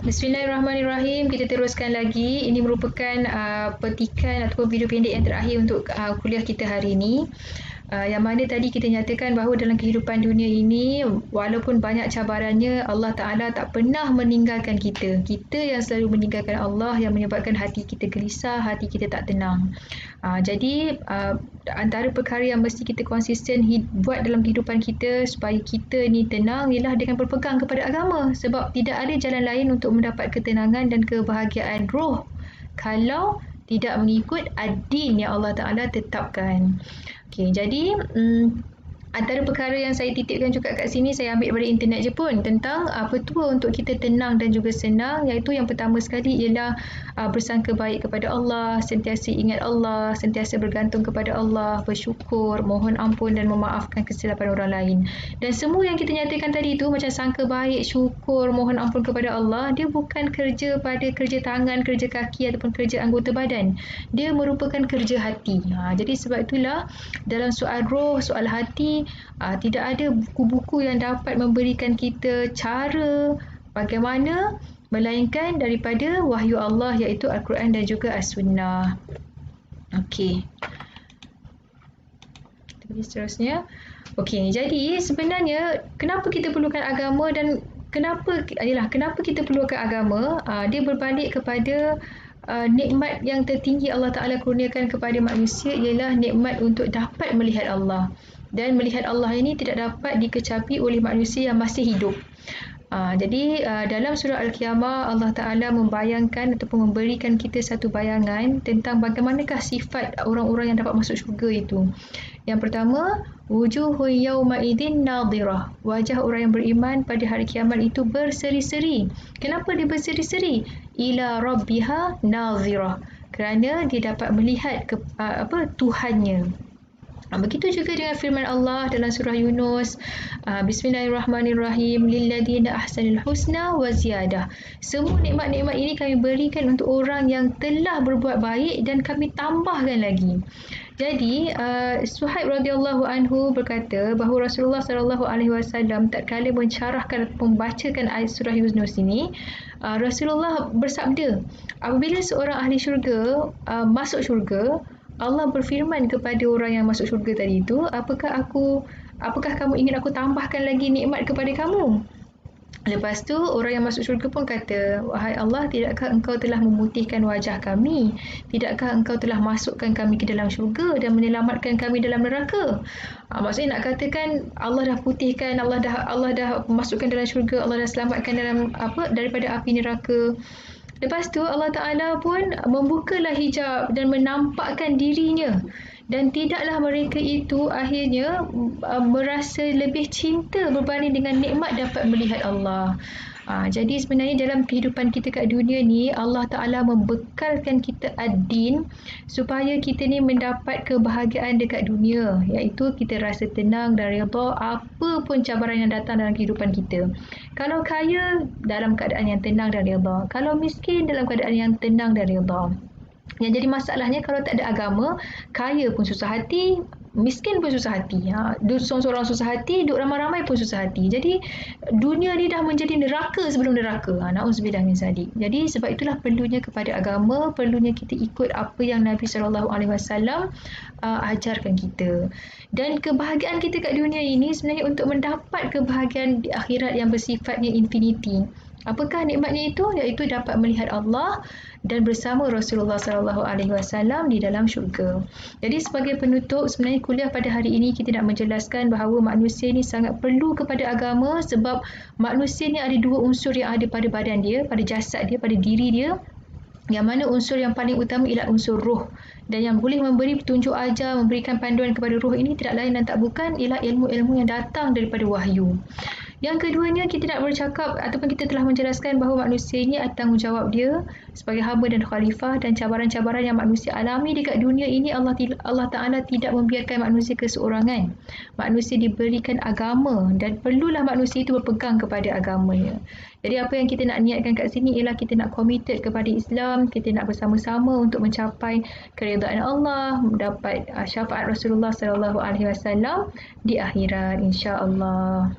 Bismillahirrahmanirrahim. Kita teruskan lagi. Ini merupakan petikan ataupun video pendek yang terakhir untuk kuliah kita hari ini. Yang mana tadi kita nyatakan bahawa dalam kehidupan dunia ini, walaupun banyak cabarannya, Allah Ta'ala tak pernah meninggalkan kita. Kita yang selalu meninggalkan Allah, yang menyebabkan hati kita gelisah, hati kita tak tenang. Jadi antara perkara yang mesti kita konsisten buat dalam kehidupan kita supaya kita ni tenang ialah dengan berpegang kepada agama, sebab tidak ada jalan lain untuk mendapat ketenangan dan kebahagiaan roh kalau tidak mengikut ad-din yang Allah Ta'ala tetapkan. Okey, jadi antara perkara yang saya titipkan juga kat sini, saya ambil daripada internet je pun, tentang petua untuk kita tenang dan juga senang, iaitu yang pertama sekali ialah bersangka baik kepada Allah, sentiasa ingat Allah, sentiasa bergantung kepada Allah, bersyukur, mohon ampun dan memaafkan kesilapan orang lain. Dan semua yang kita nyatakan tadi tu, macam sangka baik, syukur, mohon ampun kepada Allah, dia bukan kerja pada kerja tangan, kerja kaki ataupun kerja anggota badan. Dia merupakan kerja hati. Jadi sebab itulah dalam soal roh, soal hati, tidak ada buku-buku yang dapat memberikan kita cara bagaimana, melainkan daripada wahyu Allah, iaitu Al-Quran dan juga As-Sunnah. Okey. Kita pergi seterusnya. Okey, jadi sebenarnya kenapa kita perlukan agama dan kenapa kita perlukan agama? Dia berbalik kepada nikmat yang tertinggi Allah Ta'ala kurniakan kepada manusia, ialah nikmat untuk dapat melihat Allah. Dan melihat Allah ini tidak dapat dikecapi oleh manusia yang masih hidup. Jadi dalam surah Al-Qiyamah, Allah Ta'ala membayangkan ataupun memberikan kita satu bayangan tentang bagaimanakah sifat orang-orang yang dapat masuk syurga itu. Yang pertama, wujuhun yawma idzin nadhirah. Wajah orang yang beriman pada hari kiamat itu berseri-seri. Kenapa dia berseri-seri? Ila rabbiha nadhirah. Kerana dia dapat melihat Tuhannya. Begitu juga dengan firman Allah dalam surah Yunus, Bismillahirrahmanirrahim, lilladzina ahsanul husna wa ziyadah. Semua nikmat-nikmat ini kami berikan untuk orang yang telah berbuat baik dan kami tambahkan lagi. Jadi Suhaib radhiyallahu anhu berkata bahawa Rasulullah sallallahu alaihi wasallam tatkala mensyarahkan atau membacakan ayat surah Yunus ini, Rasulullah bersabda, apabila seorang ahli syurga masuk syurga, Allah berfirman kepada orang yang masuk syurga tadi itu, apakah kamu ingin aku tambahkan lagi nikmat kepada kamu? Lepas tu orang yang masuk syurga pun kata, wahai Allah, tidakkah engkau telah memutihkan wajah kami? Tidakkah engkau telah masukkan kami ke dalam syurga dan menyelamatkan kami dalam neraka? Maksudnya nak katakan Allah dah putihkan, Allah dah masukkan dalam syurga, Allah dah selamatkan daripada api neraka. Lepas tu Allah Ta'ala pun membukalah hijab dan menampakkan dirinya. Dan tidaklah mereka itu akhirnya merasa lebih cinta berbanding dengan nikmat dapat melihat Allah. Jadi sebenarnya dalam kehidupan kita kat dunia ni, Allah Ta'ala membekalkan kita ad-din supaya kita ni mendapat kebahagiaan dekat dunia, iaitu kita rasa tenang dan redha apa pun cabaran yang datang dalam kehidupan kita. Kalau kaya, dalam keadaan yang tenang dan redha. Kalau miskin, dalam keadaan yang tenang dan redha. Yang jadi masalahnya kalau tak ada agama, kaya pun susah hati, miskin pun susah hati. Duduk seorang-seorang susah hati, duduk ramai-ramai pun susah hati. Jadi dunia ni dah menjadi neraka sebelum neraka. Na'udzubillah min zalik. Jadi sebab itulah perlunya kepada agama, perlunya kita ikut apa yang Nabi SAW ajarkan kita. Dan kebahagiaan kita kat dunia ini sebenarnya untuk mendapat kebahagiaan di akhirat yang bersifatnya infinity. Apakah nikmatnya itu? Iaitu dapat melihat Allah dan bersama Rasulullah SAW di dalam syurga. Jadi sebagai penutup, sebenarnya kuliah pada hari ini kita nak menjelaskan bahawa manusia ni sangat perlu kepada agama, sebab manusia ni ada dua unsur yang ada pada badan dia, pada jasad dia, pada diri dia. Yang mana unsur yang paling utama ialah unsur roh. Dan yang boleh memberi petunjuk ajar, memberikan panduan kepada roh ini tidak lain dan tak bukan ialah ilmu-ilmu yang datang daripada wahyu. Yang keduanya, kita nak bercakap ataupun kita telah menjelaskan bahawa manusia ini ada tanggungjawab dia sebagai hamba dan khalifah, dan cabaran-cabaran yang manusia alami dekat dunia ini Allah Ta'ala tidak membiarkan manusia keseorangan. Manusia diberikan agama dan perlulah manusia itu berpegang kepada agamanya. Jadi apa yang kita nak niatkan kat sini ialah kita nak committed kepada Islam, kita nak bersama-sama untuk mencapai keridaan Allah, mendapat syafaat Rasulullah SAW di akhirat, insya-Allah.